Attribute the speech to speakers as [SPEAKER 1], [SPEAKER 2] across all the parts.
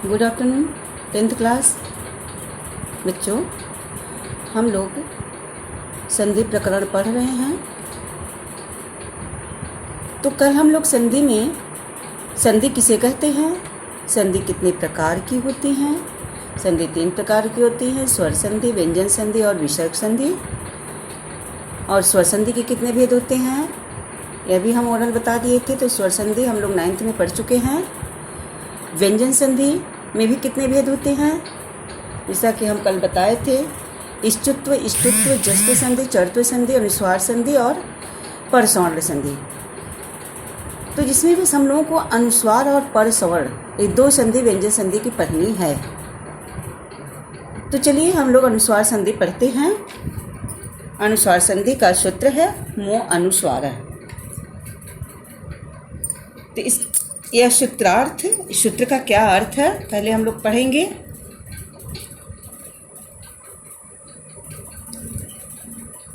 [SPEAKER 1] Good afternoon 10th class बच्चों। हम लोग संधि प्रकरण पढ़ रहे हैं। तो कल हम लोग संधि में संधि किसे कहते हैं, संधि कितने प्रकार की होती हैं। संधि 3 प्रकार की होती हैं, स्वर संधि, व्यंजन संधि और विसर्ग संधि। और स्वर संधि के कितने भेद होते हैं यह भी हम ओरल बता दिए थे। तो स्वर संधि हम लोग 9th में पढ़ चुके हैं। व्यंजन संधि में भी कितने भेद होते हैं, जैसा कि हम कल बताए थे। इष्टुत्व, इष्टुत्व, जस्व संधि, चरत्व संधि, अनुस्वार संधि और परसवर्ण संधि। तो जिसमें भी हम लोगों को अनुस्वार और परसवर्ण ये 2 संधि व्यंजन संधि की पढ़नी है। तो चलिए हम लोग अनुस्वार संधि पढ़ते हैं। अनुस्वार संधि का सूत्र है मो अनुस्वार। तो यह सूत्रार्थ, सूत्र का क्या अर्थ है पहले हम लोग पढ़ेंगे।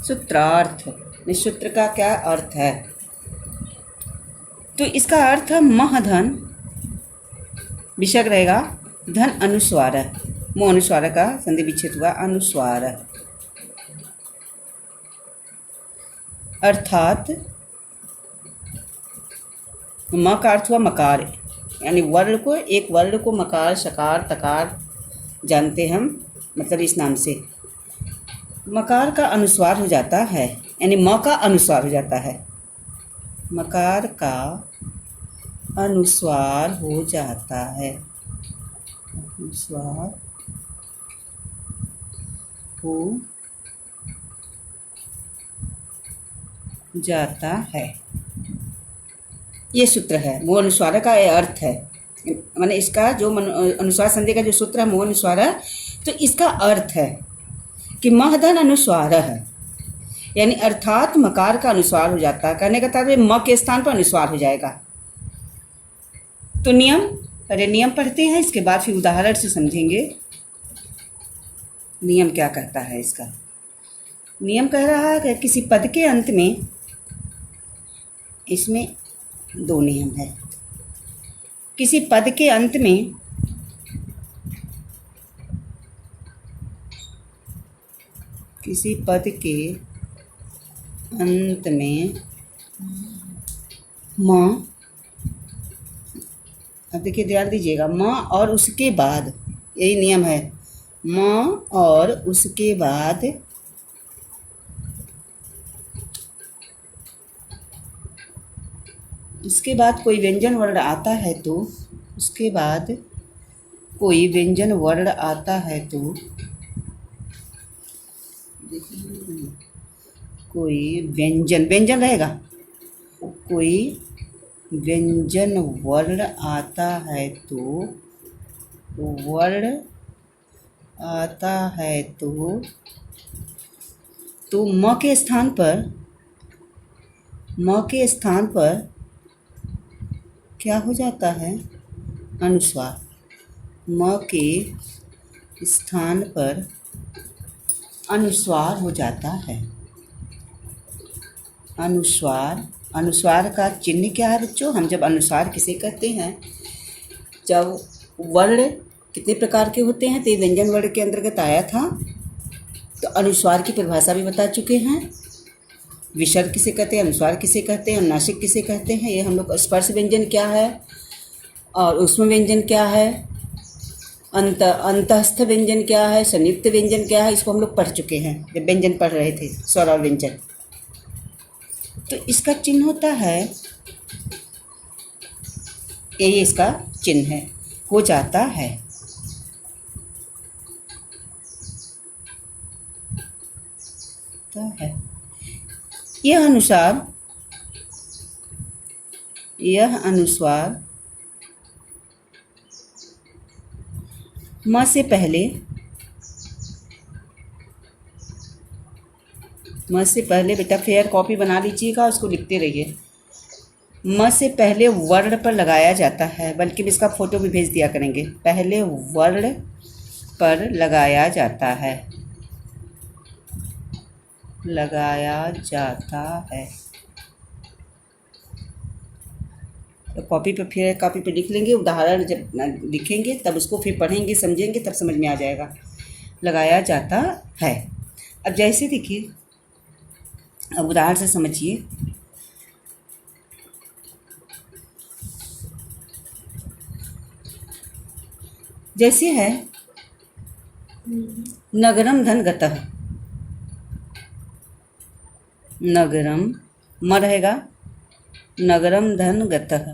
[SPEAKER 1] सूत्रार्थ, इस सूत्र का क्या अर्थ है। तो इसका अर्थ है मह धन, विसर्ग रहेगा धन अनुस्वार, मो अनुस्वार का संधि विच्छेद हुआ अनुस्वार। अर्थात म का अर्थ हुआ मकार, यानी वर्ण को, एक वर्ण को मकार, शकार, तकार जानते हम, मतलब इस नाम से मकार का अनुस्वार हो जाता है, यानी म का अनुस्वार हो जाता है। मकार का अनुस्वार हो जाता है, अनुस्वार हो जाता है, ये सूत्र है। मो अनुस्वार का यह अर्थ है, माने इसका जो अनुस्वार संधि का जो सूत्र है मो अनुस्वार, तो इसका अर्थ है कि महधन अनुस्वार है, यानी अर्थात मकार का अनुस्वार हो जाता है। कहने का तात्पर्य म के स्थान पर अनुस्वार हो जाएगा। तो नियम, अरे नियम पढ़ते हैं, इसके बाद फिर उदाहरण से समझेंगे नियम क्या कहता है। इसका नियम कह रहा है कि किसी पद के अंत में, इसमें 2 नियम है। किसी पद के अंत में किसी पद के अंत में म, अब देखिए ध्यान दीजिएगा, म और उसके बाद, यही नियम है, म और उसके बाद उसके बाद कोई व्यंजन वर्ण आता है तो, उसके बाद कोई व्यंजन वर्ण आता है तो, कोई व्यंजन, व्यंजन रहेगा, कोई व्यंजन वर्ण आता है तो, वर्ण आता है तो म के स्थान पर, म के स्थान पर क्या हो जाता है, अनुस्वार। म के स्थान पर अनुस्वार हो जाता है। अनुस्वार, अनुस्वार का चिन्ह क्या है बच्चों। हम जब अनुस्वार किसे कहते हैं, जब वर्ण कितने प्रकार के होते हैं, तो व्यंजन वर्ण के अंतर्गत आया था। तो अनुस्वार की परिभाषा भी बता चुके हैं। विसर्ग किसे कहते हैं, अनुस्वार किसे कहते हैं, अनुनासिक किसे कहते हैं, ये हम लोग, स्पर्श व्यंजन क्या है और ऊष्म व्यंजन क्या है, अंतस्थ व्यंजन क्या है, संयुक्त व्यंजन क्या है, इसको हम लोग पढ़ चुके हैं जब व्यंजन पढ़ रहे थे, स्वर और व्यंजन। तो इसका चिन्ह होता है, यही इसका चिन्ह है, हो जाता है। यह अनुस्वार म से पहले, म से पहले बेटा फेयर कॉपी बना लीजिएगा, उसको लिखते रहिए। म से पहले वर्ण पर लगाया जाता है, बल्कि इसका फोटो भी भेज दिया करेंगे। पहले वर्ण पर लगाया जाता है, लगाया जाता है। तो कॉपी पे लिख लेंगे, उदाहरण जब लिखेंगे तब उसको फिर पढ़ेंगे, समझेंगे, तब समझ में आ जाएगा। लगाया जाता है। अब जैसे देखिए, अब उदाहरण से समझिए। जैसे है नगरम धन गतः, नगरम म रहेगा, नगरम धन गतः।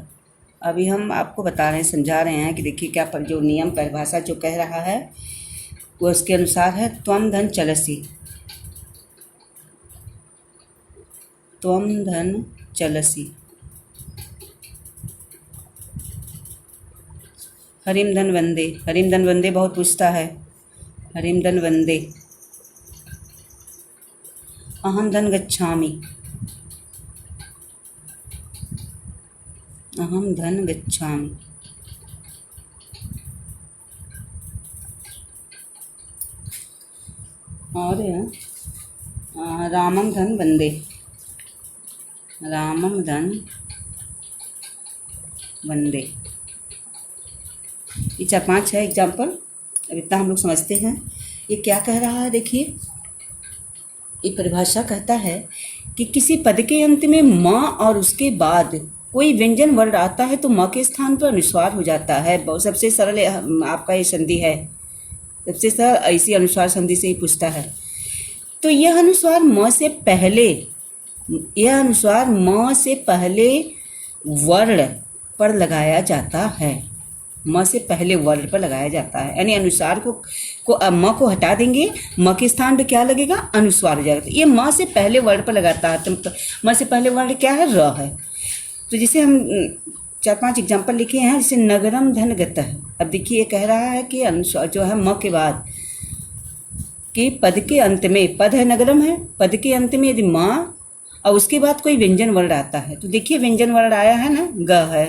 [SPEAKER 1] अभी हम आपको बता रहे हैं, समझा रहे हैं कि देखिए क्या पर जो नियम परिभाषा जो कह रहा है वो उसके अनुसार है। त्वम धन चलसी, त्वम धन चलसी। हरिम धन वंदे, हरिम धन वंदे बहुत पूछता है। हरिम धन वंदे। अहम धन गच्छामि, अहम धन गच्छामि। और रामम धन वंदे, रामम धन वंदे। ये 4-5 है एग्जाम्पल। अब इतना हम लोग समझते हैं ये क्या कह रहा है। देखिए, ये परिभाषा कहता है कि किसी पद के अंत में म और उसके बाद कोई व्यंजन वर्ण आता है तो म के स्थान पर अनुस्वार हो जाता है। बहुत सबसे सरल आपका ये संधि है, सबसे सरल इसी अनुस्वार संधि से ही पूछता है। तो यह अनुस्वार म से पहले, यह अनुस्वार म से पहले वर्ण पर लगाया जाता है। म से पहले वर्ण पर लगाया जाता है, यानी अनुस्वार को म को हटा देंगे, म के स्थान पे क्या लगेगा, अनुस्वार हो जाएगा। तो ये म से पहले वर्ण पर लगाता है। तो म से पहले वर्ण क्या है, र है। तो जैसे हम 4-5 एग्जाम्पल लिखे हैं, जैसे नगरम धन गतः। अब देखिए ये कह रहा है कि अनुस्वार जो है म के बाद कि पद के अंत में, पद है नगरम है, पद के अंत में यदि म और उसके बाद कोई व्यंजन वर्ण आता है, तो देखिए व्यंजन वर्ण आया है ना, ग है,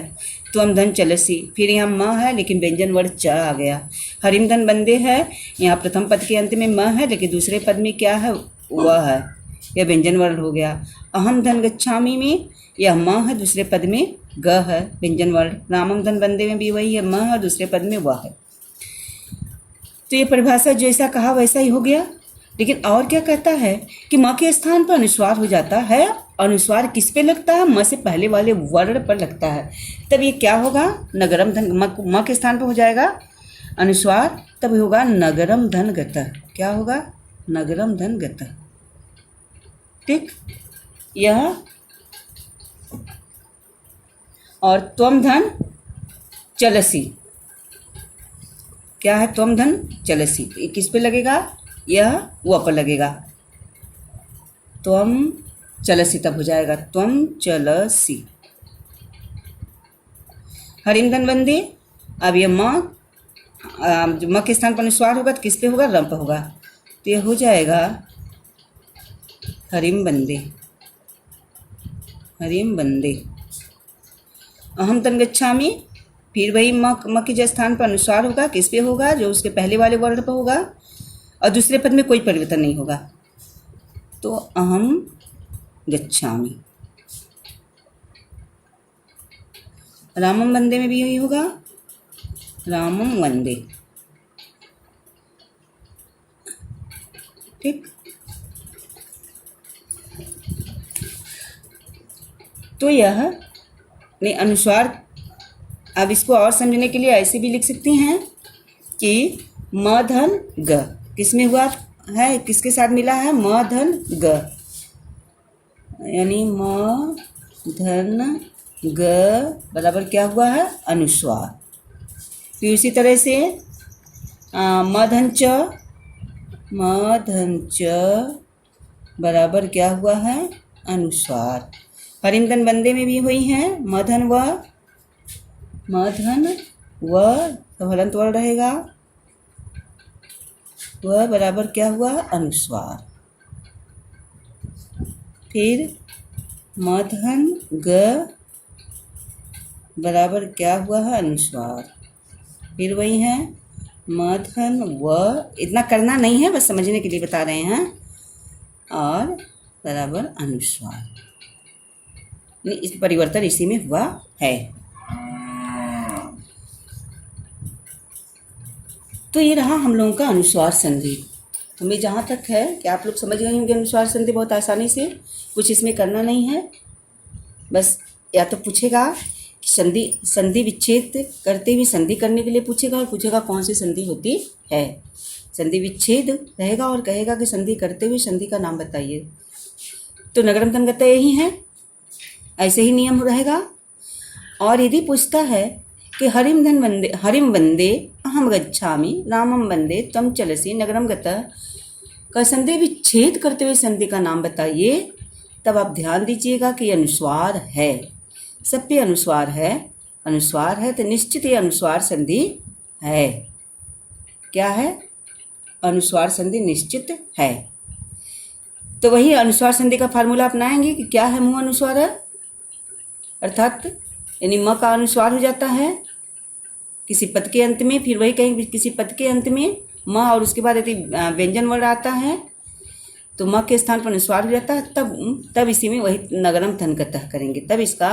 [SPEAKER 1] त्वम धन चलसी, फिर यहाँ म है लेकिन व्यंजन वर्ण च आ गया। हरिम धन बंदे है, यहाँ प्रथम पद के अंत में म है लेकिन दूसरे पद में क्या है, वह है, यह व्यंजन वर्ण हो गया। अहम धन गच्छामि में यह म है, दूसरे पद में ग है, व्यंजन वर्ण। रामम धन बंदे में भी वही है, म है, दूसरे पद में वह है। तो ये परिभाषा जैसा कहा वैसा ही हो गया। लेकिन और क्या कहता है कि म के स्थान पर अनुस्वार हो जाता है। अनुस्वार किस पे लगता है, म से पहले वाले वर्ण पर लगता है। तब ये क्या होगा, नगरम धन, म के स्थान पर हो जाएगा अनुस्वार, तब होगा नगरम धन गतः। क्या होगा, नगरम धन गतः। ठीक, यह और त्वम धन चलसी, क्या है, त्वम धन चलसी, ये किस पे लगेगा, यह वह पर लगेगा, त्वम चलसी, तब हो जाएगा त्वम चलसी। हरिम धन वंदे, अब यह म के स्थान पर अनुस्वार होगा तो किस पे होगा, रम पर होगा, तो यह हो जाएगा हरिम वंदे, हरिम वंदे। अहम धन गच्छामि, फिर वही म के जो स्थान पर अनुस्वार होगा किस पे होगा, जो उसके पहले वाले वर्ण पर होगा और दूसरे पद में कोई परिवर्तन नहीं होगा, तो अहम गच्छामि। रामम वंदे में भी यही होगा, रामम वंदे। ठीक, तो यह नहीं अनुस्वार। अब इसको और समझने के लिए ऐसे भी लिख सकते हैं कि म धन ग किस में हुआ है, किसके साथ मिला है, म धन ग, यानी म धन ग बराबर क्या हुआ है, अनुस्वार। फिर इसी तरह से म धन च, म धन च बराबर क्या हुआ है, अनुस्वार। हरिम धन बंदे में भी हुई है, म धन व, म धन व तो हलंत वर्ण रहेगा, वह बराबर क्या हुआ, अनुस्वार। फिर म धन ग बराबर क्या हुआ है, अनुस्वार। फिर वही है म धन व, इतना करना नहीं है, बस समझने के लिए बता रहे हैं, और बराबर अनुस्वार। इस परिवर्तन इसी में हुआ है। तो ये रहा हम लोगों का अनुस्वार संधि। हमें जहाँ तक है कि आप लोग समझ गए होंगे अनुस्वार संधि बहुत आसानी से, कुछ इसमें करना नहीं है। बस या तो पूछेगा कि संधि विच्छेद करते हुए संधि करने के लिए पूछेगा, और पूछेगा कौन सी संधि होती है। संधि विच्छेद रहेगा और कहेगा कि संधि करते हुए संधि का नाम बताइए। तो नगरम तनगता यही है, ऐसे ही नियम रहेगा। और यदि पूछता है कि हरिम वंदे अहम गच्छामि रामम वंदे त्वं चलसि नगरम गतः का संधि विच्छेद करते हुए संधि का नाम बताइए, तब आप ध्यान दीजिएगा कि अनुस्वार है, सब पे अनुस्वार है। अनुस्वार है तो निश्चित ये अनुस्वार संधि है। क्या है? अनुस्वार संधि निश्चित है। तो वही अनुस्वार संधि का फार्मूला अपनाएंगे कि क्या है मुँह अनुस्वार है, अर्थात यानी म का अनुस्वार हो जाता है किसी पद के अंत में, फिर वही कहेंगे किसी पद के अंत में म, और उसके बाद यदि व्यंजन वर्ण आता है तो म के स्थान पर अनुस्वार हो जाता है, तब इसी में वही नगरम धनगतः करेंगे। तब इसका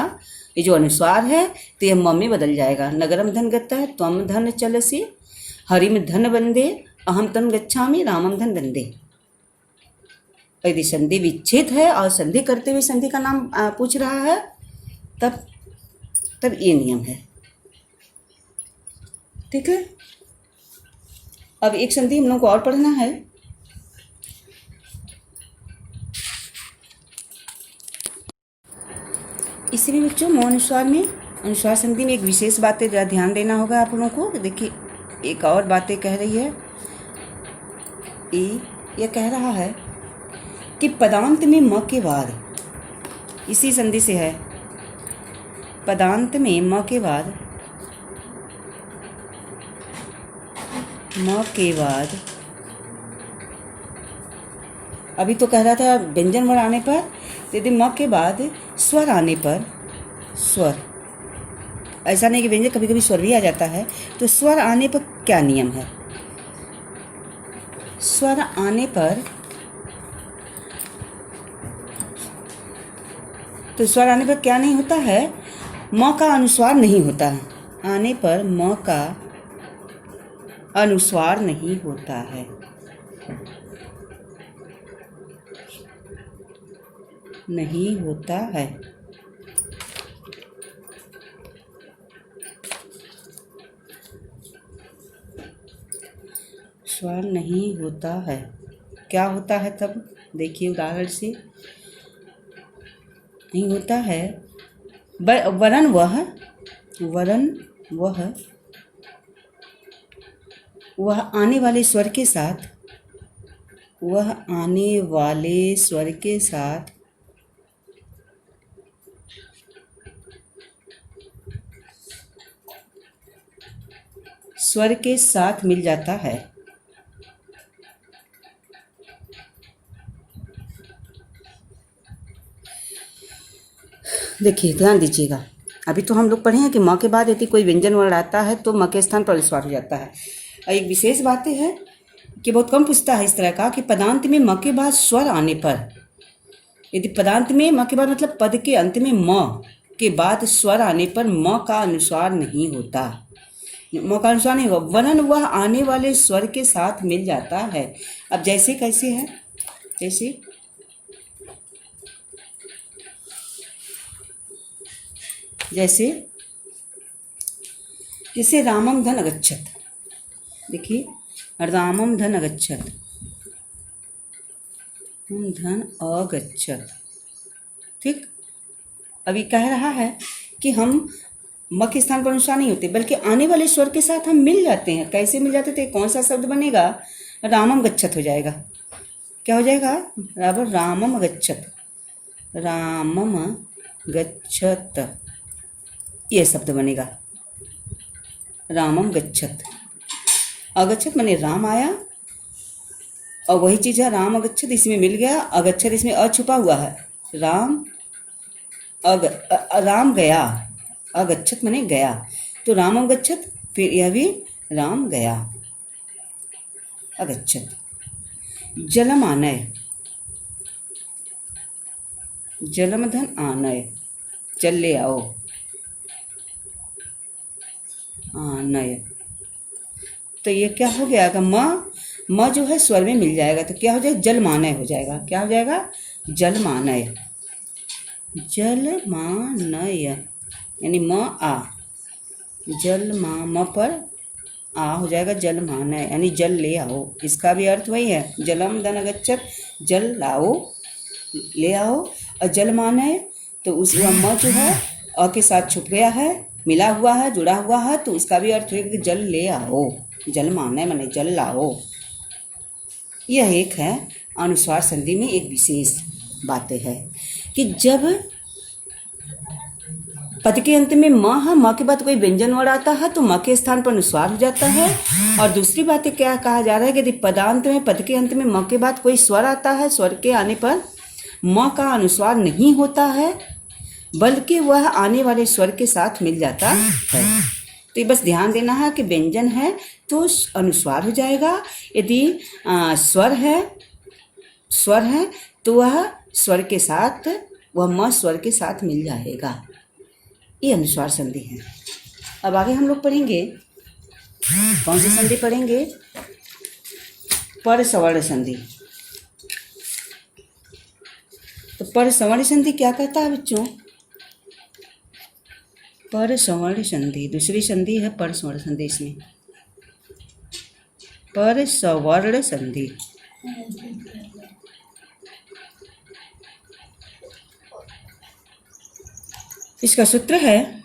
[SPEAKER 1] ये जो अनुस्वार है तो यह म में बदल जाएगा। नगरम धनगतः त्वम धन चलसि हरिम धन वंदे अहम तम गच्छामि रामम धन वंदे। यदि संधि विच्छेद है और संधि करते हुए संधि का नाम पूछ रहा है, तब ये नियम है। ठीक है। अब एक संधि हम लोग को और पढ़ना है। इसी में बच्चों मौ अनुस्वार में, अनुस्वार संधि में एक विशेष बातें जरा ध्यान देना होगा आप लोगों को। देखिए एक और बातें कह रही है, ये कह रहा है कि पदांत में म के बाद, इसी संधि से है, पदांत में म के बाद अभी तो कह रहा था व्यंजन वर्ण आने पर, यदि म के बाद स्वर आने पर, स्वर, ऐसा नहीं कि व्यंजन कभी कभी स्वर भी आ जाता है, तो स्वर आने पर क्या नियम है? स्वर आने पर, तो स्वर आने पर क्या नहीं होता है? म का अनुस्वार नहीं होता है। आने पर म का अनुस्वार नहीं होता है। नहीं होता है। स्वर नहीं होता है। क्या होता है तब? देखिए उदाहरण से, नहीं होता है वरन वह आने वाले स्वर के साथ, वह आने वाले स्वर के साथ स्वर के साथ मिल जाता है। देखिए ध्यान दीजिएगा, अभी तो हम लोग पढ़े हैं कि म के बाद यदि कोई व्यंजन वर्ण आता है तो म के स्थान पर अनुस्वार हो जाता है। और एक विशेष बात है कि बहुत कम पूछता है इस तरह का कि पदांत में म के बाद स्वर आने पर, यदि पदांत में म के बाद मतलब पद के अंत में म के बाद स्वर आने पर म का अनुस्वार नहीं होता, म का अनुस्वार नहीं होगा, वरन वह आने वाले स्वर के साथ मिल जाता है। अब जैसे कैसे है? जैसे रामम धन अगच्छत। देखिए रामम धन अगच्छत, धन अगच्छत। ठीक। अभी कह रहा है कि हम म के स्थान पर अनुस्वार नहीं होते, बल्कि आने वाले स्वर के साथ हम मिल जाते हैं। कैसे मिल जाते थे? कौन सा शब्द बनेगा? रामम गच्छत हो जाएगा। क्या हो जाएगा? बराबर रामम गच्छत, रामम गच्छत, ये शब्द बनेगा रामम गच्छत। अगच्छत माने राम आया, और वही चीज़ है राम अगच्छत, इसमें मिल गया। अगच्छत इसमें अ छुपा हुआ है, राम राम गया, अगच्छत माने गया, तो राम अगच्छत, फिर यह भी राम गया, अगच्छत। जलम आनय, जलम धन आनय, चल ले आओ, आनय। तो ये क्या हो गया, म जो है स्वर में मिल जाएगा तो क्या हो जाएगा, जलमानय हो जाएगा। क्या हो जाएगा, जलमानय। जलमानय यानी म आ, म पर आ हो जाएगा जलमानय, यानी जल ले आओ। इसका भी अर्थ वही है, जलम धन गच्छत, जल लाओ, ले आओ। और जलमानय तो उस म जो है अ के साथ छुप गया है, मिला हुआ है, जुड़ा हुआ है, तो इसका भी अर्थ है कि जल ले आओ। जलमानय माने जल लाओ। यह एक है अनुस्वार संधि में एक विशेष बातें है कि जब पद के अंत में म है, म के बाद कोई व्यंजन वर्ण आता है तो म के स्थान पर अनुस्वार हो जाता है। और दूसरी बात क्या कहा जा रहा है कि यदि पदांत में, पद के अंत में म के बाद कोई स्वर आता है, स्वर के आने पर म का अनुस्वार नहीं होता है, बल्कि वह आने वाले स्वर के साथ मिल जाता है। तो ये बस ध्यान देना है कि व्यंजन है तो अनुस्वार हो जाएगा। यदि स्वर है तो वह स्वर के साथ, वह म स्वर के साथ मिल जाएगा। ये अनुस्वार संधि है। अब आगे हम लोग पढ़ेंगे, कौन सी संधि पढ़ेंगे, पर सवर्ण संधि। तो पर सवर्ण संधि क्या कहता है बच्चों, पर सवर्ण संधि दूसरी संधि है, पर सवर्ण संधि। इसमें पर सवर्ण संधि इसका सूत्र है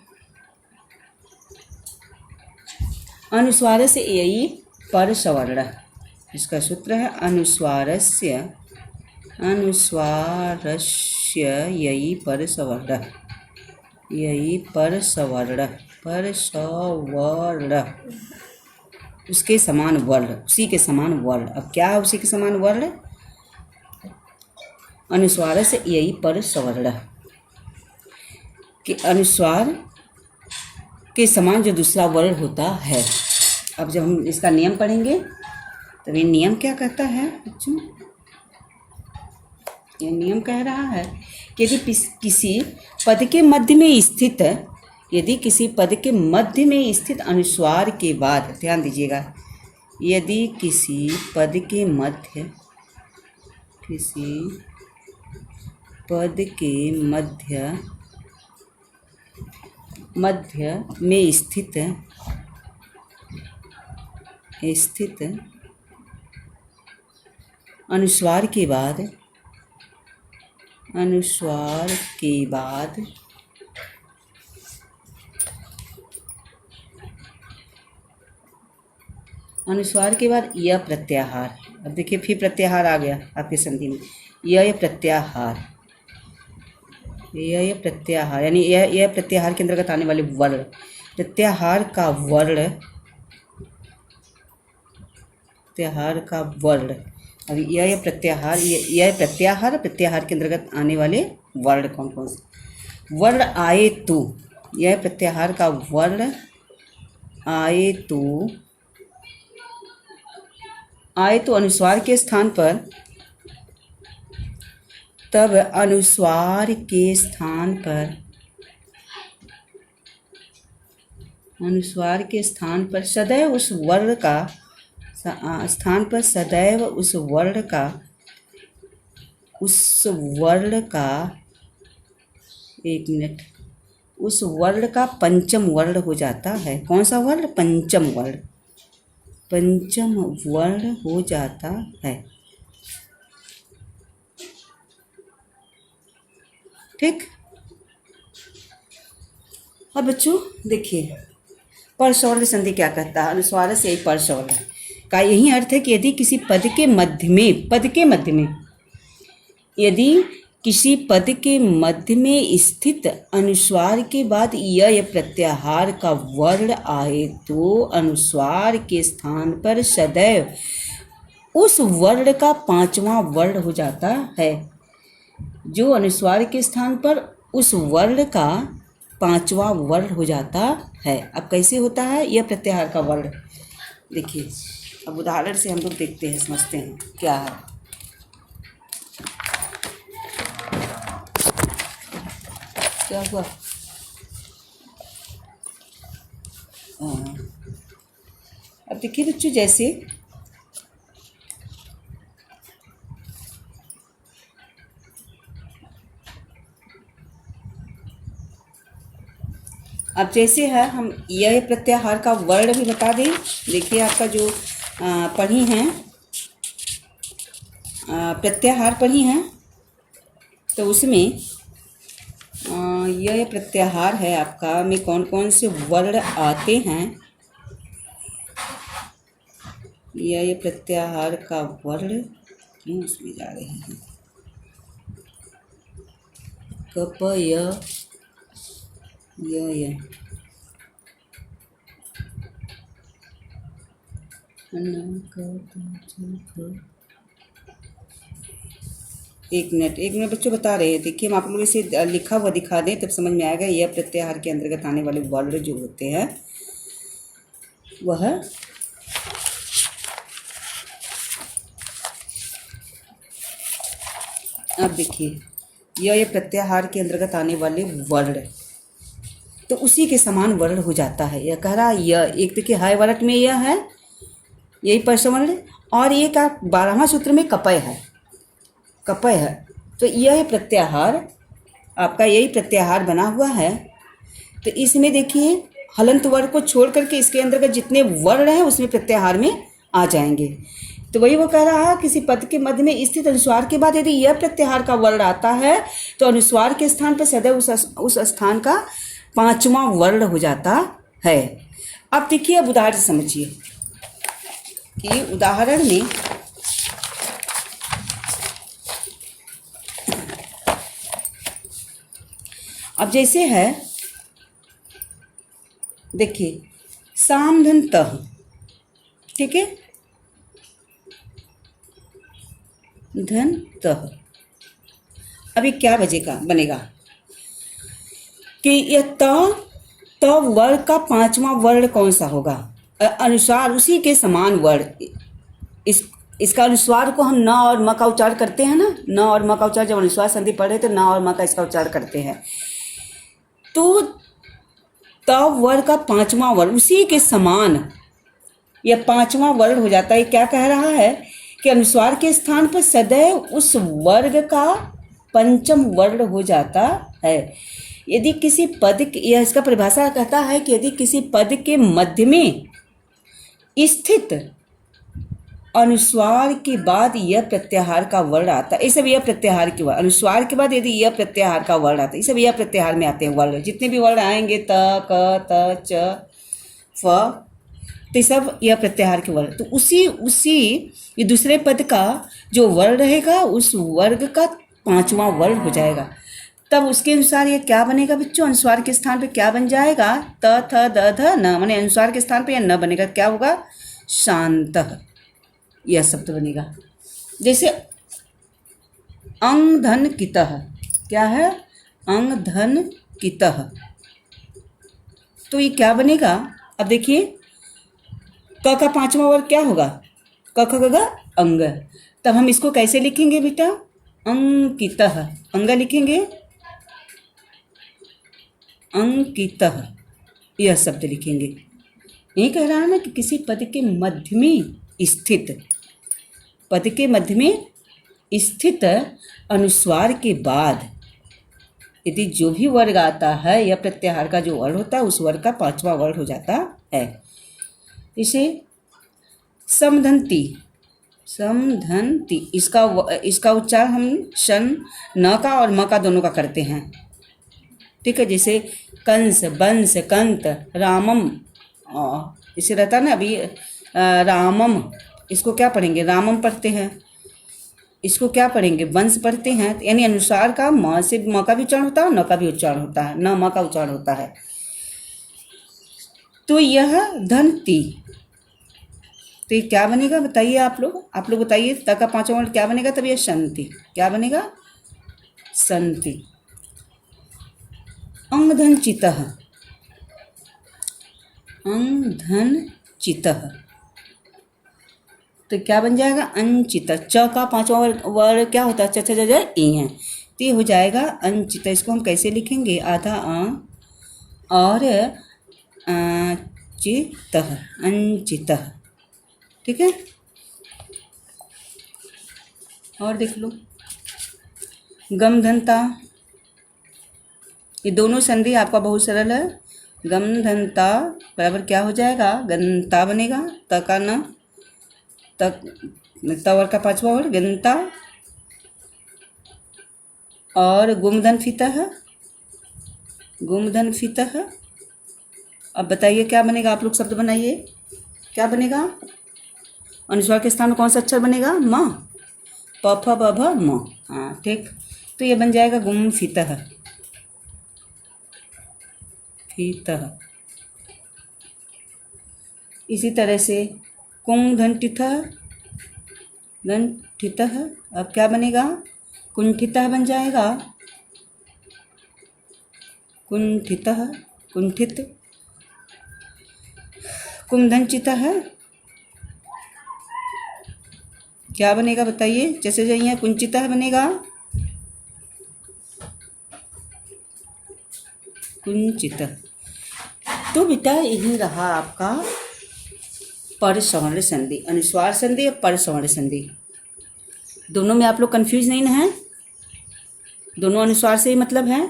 [SPEAKER 1] अनुस्वारस्य ययि पर सवर्ण। इसका सूत्र है अनुस्वारस्य ययि पर सवर्ण, यही पर सवर्ण, पर सवर्ण उसके समान वर्ण, उसी के समान वर्ण। अब क्या है उसी के समान वर्ण, अनुस्वार से यही पर सवर्ण कि अनुस्वार के समान जो दूसरा वर्ण होता है। अब जब हम इसका नियम पढ़ेंगे तो ये नियम क्या कहता है बच्चों, ये नियम कह रहा है कि यदि किसी पद के मध्य में स्थित, यदि किसी पद के मध्य में स्थित अनुस्वार के बाद, ध्यान दीजिएगा, यदि किसी पद के मध्य में स्थित अनुस्वार के बाद यह प्रत्याहार। अब देखिए फिर प्रत्याहार आ गया आपके संधि में, यह प्रत्याहार यानी यह प्रत्याहार के अंतर्गत आने वाले वर्ण, प्रत्याहार का वर्ण। अब यह प्रत्याहार के अंतर्गत आने वाले वर्ण कौन कौन से वर्ण आए तो, यह प्रत्याहार का वर्ण आए तो अनुस्वार के स्थान पर, तब अनुस्वार के स्थान पर सदैव उस वर्ण उस वर्ण का पंचम वर्ण हो जाता है। कौन सा वर्ण, पंचम वर्ण हो जाता है। ठीक। अब बच्चों देखिए पर सवर्ण संधि क्या कहता है, अनुस्वार से यही पर सवर्ण का यही अर्थ है कि यदि किसी पद के मध्य में यदि किसी पद के मध्य में स्थित अनुस्वार के बाद यह प्रत्याहार का वर्ण आए तो अनुस्वार के स्थान पर सदैव उस वर्ण का पांचवा वर्ण हो जाता है। जो अनुस्वार के स्थान पर उस वर्ण का पांचवा वर्ण हो जाता है। अब कैसे होता है यह प्रत्याहार का वर्ण, देखिए अब उदाहरण से हम लोग देखते हैं, समझते हैं क्या है। क्या हुआ, अब देखिए बच्चों, जैसे अब जैसे है हम यह प्रत्याहार का वर्ण भी बता दें। देखिए आपका जो पढ़ी हैं प्रत्याहार पढ़ी हैं, तो उसमें यह प्रत्याहार है आपका में कौन कौन से वर्ण आते हैं। यह प्रत्याहार का वर्ण क्यों उसमें जा रहे हैं, कप य एक मिनट बच्चों बता रहे हैं। देखिए हम आप लोग इसे लिखा हुआ दिखा दें तब समझ में आएगा। यह प्रत्याहार के अंतर्गत आने वाले वर्ण जो होते हैं वह अब देखिए यह प्रत्याहार के अंतर्गत आने वाले वर्ण तो उसी के समान वर्ण हो जाता है। यह कह रहा यह एक देखिए हाय वर्ण में यह है, यही परसवर्ण, और एक आप 12वां सूत्र में कपय है। तो यह प्रत्याहार आपका यही प्रत्याहार बना हुआ है। तो इसमें देखिए हलंत वर्ण को छोड़ करके इसके अंतर्गत जितने वर्ण हैं उसमें प्रत्याहार में आ जाएंगे। तो वही वो कह रहा है किसी पद के मध्य में स्थित अनुस्वार के बाद यदि यह प्रत्याहार का वर्ण आता है तो अनुस्वार के स्थान पर सदैव उस स्थान का 5वां वर्ण हो जाता है। अब देखिए, अब उदाहरण समझिए कि उदाहरण में अब जैसे है देखिए सामधन तह, ठीक है, धन तह। अभी क्या बनेगा कि यह त वर्ण का 5वां वर्ण कौन सा होगा, अनुस्वार उसी के समान वर्ण। इसका अनुस्वार को हम न और म का उच्चारण करते हैं ना, न और म का उच्चारण जब अनुस्वार संधि पढ़ रहे तो न और म का इसका उच्चारण करते हैं। तो त वर्ण का 5वां वर्ण उसी के समान यह 5वां वर्ण हो जाता है। क्या कह रहा है कि अनुस्वार के स्थान पर सदैव उस वर्ग का 5वां वर्ण हो जाता है। यदि किसी पद यह इसका परिभाषा कहता है कि यदि किसी पद के मध्य में स्थित अनुस्वार के बाद यह प्रत्याहार का वर्ण आता है, ये सब यह प्रत्याहार के वर्ण, अनुस्वार के बाद यदि यह प्रत्याहार का वर्ण आता है, ये सब यह प्रत्याहार में आते हैं वर्ण। जितने भी वर्ण आएंगे त क त च फ, तो सब यह प्रत्याहार के वर्ण। तो उसी ये दूसरे पद का जो वर्ण रहेगा उस वर्ग का 5वां वर्ण हो जाएगा। तब उसके अनुसार ये क्या बनेगा बच्चों, अनुस्वार के स्थान पे क्या बन जाएगा, त थ द ध न, माने अनुस्वार के स्थान पे यह न बनेगा, क्या होगा, शांतः, यह शब्द बनेगा। जैसे अंग धन कितः, क्या है, अंग धन कितः, तो ये क्या बनेगा। अब देखिए क का 5वां वर्ग क्या होगा, क ख ग अंग। तब हम इसको कैसे लिखेंगे बेटा, अंकितः, अंग लिखेंगे, अंकितः, यह शब्द लिखेंगे। ये कह रहा है ना कि किसी पद के मध्य में स्थित, पद के मध्य में स्थित अनुस्वार के बाद यदि जो भी वर्ग आता है या प्रत्याहार का जो वर्ण होता है उस वर्ग का 5वां वर्ण हो जाता है। इसे समधन्ति, समधन्ति, इसका उच्चारण हम शन न का और म का दोनों का करते हैं, ठीक है। जैसे कंस, बंस, कंत, रामम, इसे रहता ना अभी रामम, इसको क्या पढ़ेंगे, रामम पढ़ते हैं। इसको क्या पढ़ेंगे, वंश पढ़ते हैं। यानी अनुसार का म से म का भी उच्चारण होता है, न का भी उच्चारण होता है, न म का उच्चारण होता है। तो यह धनती, तो ये क्या बनेगा बताइए आप लोग बताइए, त का 5वां वर्ण क्या बनेगा, तब यह संति, क्या बनेगा, संति। अंगधन चितः, अंगधन चितः, तो क्या बन जाएगा, अंचित। च का 5वां वर्ण क्या होता है, च छ ज ई है, तो ये हो जाएगा अंचित। इसको हम कैसे लिखेंगे, आधा और चितः, अंचितः, ठीक है। और देख लो, गम धनता, ये दोनों संधि आपका बहुत सरल है। गम धनता बराबर क्या हो जाएगा, गंता बनेगा, त का न, तक तवर का पांचवा वर्ड गंता, और गुमधन फितः, गुमधन फितः। अब बताइए क्या बनेगा, आप लोग शब्द बनाइए, क्या बनेगा। अनुस्वार के स्थान में कौन सा अक्षर बनेगा, म, प फ ब भ म। हाँ ठीक, तो ये बन जाएगा गुम फितः, फितः। इसी तरह से कुंग धन टिथः, धन ठितः। अब क्या बनेगा, कुंठितः बन जाएगा, कुंठितः, कुंठित। कुंधनचितः क्या बनेगा बताइए, जैसे जाइए, कुंचितः बनेगा, कुंचितः। तो बेटा यही रहा आपका पर सवर्ण संधि, अनुस्वार संधि और पर सवर्ण संधि। दोनों में आप लोग कंफ्यूज नहीं ना है, दोनों अनुस्वार से ही मतलब है।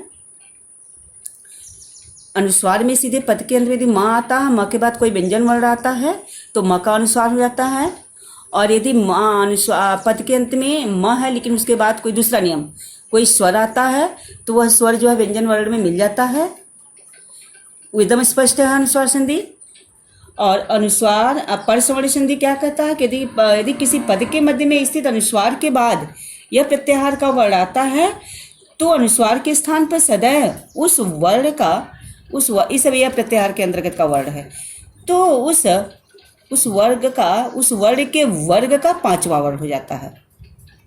[SPEAKER 1] अनुस्वार में सीधे पद के अंत में यदि म आता है, म के बाद कोई व्यंजन वर्ण आता है तो म का अनुस्वार हो जाता है। और यदि म अनुस्वार पद के अंत में म है लेकिन उसके बाद कोई दूसरा नियम, कोई स्वर आता है तो वह स्वर जो है व्यंजन वर्ण में मिल जाता है। एकदम स्पष्ट है अनुस्वार संधि। और अनुस्वार पर सवर्ण संधि क्या कहता है कि यदि किसी पद के मध्य में स्थित अनुस्वार के बाद यह प्रत्याहार का वर्ण आता है तो अनुस्वार के स्थान पर सदैव उस वर्ण का, इस यह प्रत्याहार के अंतर्गत का वर्ण है तो उस वर्ण के वर्ग का पांचवा वर्ण हो जाता है,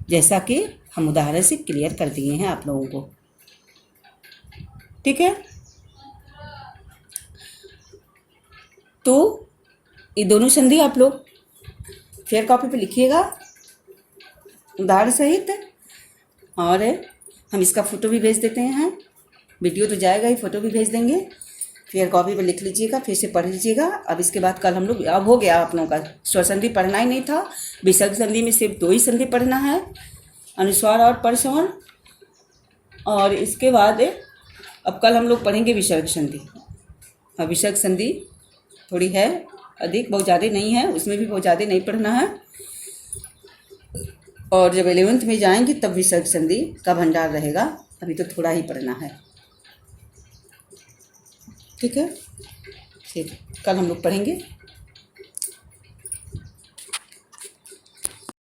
[SPEAKER 1] जैसा कि हम उदाहरण से क्लियर कर दिए हैं आप लोगों को। ठीक है, तो ये दोनों संधि आप लोग फेयर कॉपी पे लिखिएगा उदाहरण सहित, और हम इसका फोटो भी भेज देते हैं। वीडियो तो जाएगा ही, फोटो भी भेज देंगे। फेयर कॉपी पे लिख लीजिएगा, फिर से पढ़ लीजिएगा। अब इसके बाद कल हम लोग, अब हो गया आप लोगों का, स्वर संधि पढ़ना ही नहीं था। विसर्ग संधि में सिर्फ 2 ही संधि पढ़ना है, अनुस्वार और परसवर्ण। और इसके बाद अब कल हम लोग पढ़ेंगे विसर्ग संधि। अब विसर्ग संधि थोड़ी है अधिक, बहुत ज़्यादा नहीं है, उसमें भी बहुत ज़्यादा नहीं पढ़ना है। और जब 11th में जाएंगे तब विसर्ग संधि का भंडार रहेगा, अभी तो थोड़ा ही पढ़ना है। ठीक है, ठीक, कल हम लोग पढ़ेंगे।